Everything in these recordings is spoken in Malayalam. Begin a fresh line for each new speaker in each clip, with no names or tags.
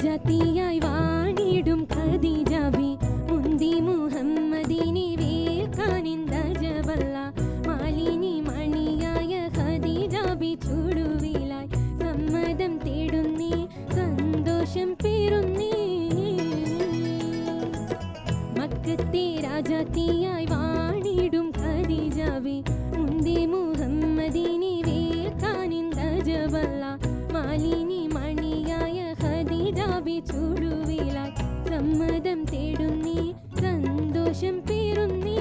രാജാത്തിയായി വാണിടും ഖദീജാബി മുന്തി മുഹമ്മദിനെ വേൽക്കാനിന്ത ജബല്ല മാലിനി മണിയായ ഖദീജാബി ചുടുവിലായി സമ്മതം തേടുന്നേ സന്തോഷം പേറുന്നേ മക്കത്തെ രാജാത്തിയായി വാണിടും ഖദീജാബി മുന്തി മുഹമ്മദിനെ വേൽക്കാനിന്ത ജബല്ല മാലിനി മണിയായ ഖദീജാബി ചുടുവിലായി സമ്മതം തേടുന്നേ സന്തോഷം പേറുന്നേ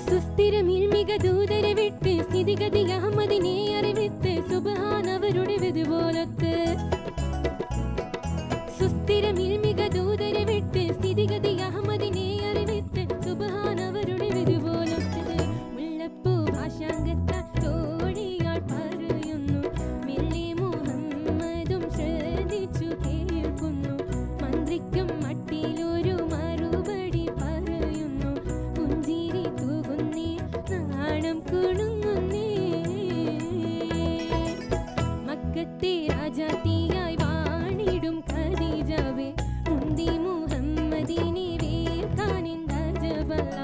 സുസ്ഥിരമിൽ മികദൂതരെ വിട്ട് സ്ഥിതിഗതി അഹമ്മദിനെ അറിവിത്ത് സുബ്ഹാൻ അവരുടെ വിതുപോലത്ത് സുസ്ഥിരമിൽ മികദൂതരെ വിട്ട് സ്ഥിതിഗതി അഹമ്മദിനെ അറിവിത്ത് സുബ്ഹാൻ അവരുടെ വിതുപോലത്ത് മുല്ലപ്പൂ ഭാഷാംഗത്ത തോഴിയാൾ പറയുന്നു മില്ലി മുഹമ്മദും ശ്രദ്ധിച്ചു കേൾക്കുന്നു മന്ത്രിക്കും മട്ടിലൊരു മറുപടി പറയുന്നു പുഞ്ചിരി തൂകുന്നേ നാണം കുണുങ്ങുന്നേ മക്കത്തെ രാജാത്തിയായി വാണിടും ഖദീജാബി മുന്തി മുഹമ്മദിനെ വേൽക്കാനിന്ത ജബല്ല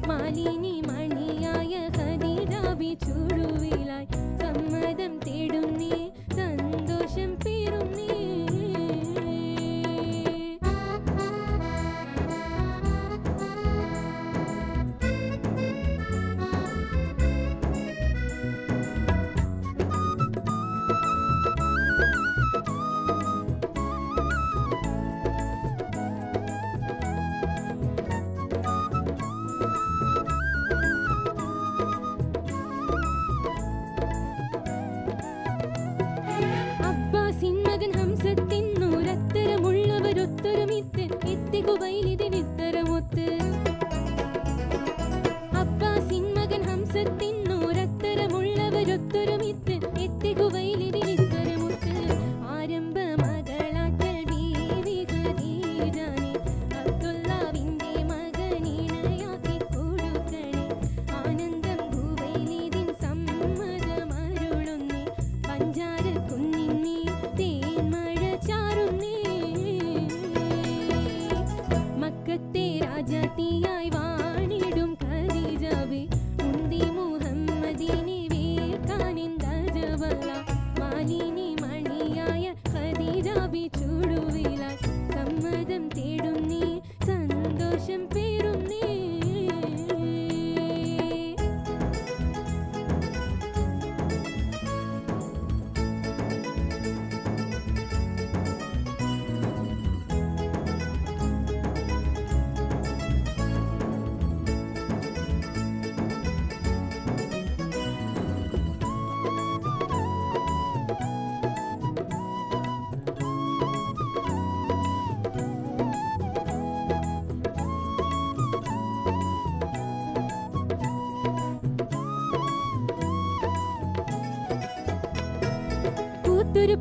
മാലിനി മണിയായ ഖദീജാബി ചുടുവിലായി സമ്മതം തേടുന്നേ സന്തോഷം പേറുന്നേ അബ്ബാസിൻ മകൻ ഹംസത്തിനൂരത്തരമുള്ളവരൊത്തൊരുമിത്ത് എത്തികുവൈലിതിനിത്തരമൊത്ത് അബ്ബാസിൻ മകൻ ഹംസത്തിനൂരത്തരമുള്ളവരൊത്തൊരുമിത്ത് എത്തികുവൈലിതിനിത്തരമൊത്ത് ആരംഭ മകളാക്കൽ ബീവി ഖദീജാനെ അബ്ദുല്ലാവിന്റെ മകനിണയാക്കി കൊടുക്കണേ ആനന്ദം ഖുവൈലിദിൻ സമ്മതമരുളുന്നേ പഞ്ചാര കുന്നിന്നേ തേന്മഴ ചാറുന്നേ മക്കത്തെ രാജാത്തിയായി വാണിടും ഖദീജാബി മുന്തി മുഹമ്മദിനെ വേൽക്കാനിന്ത ജബല്ല മാലിനി മണിയായ ഖദീജാബി ചുടുവിലായി സമ്മതം തേടുന്നേ സന്തോഷം പേറുന്നേ പൂത്തൊരു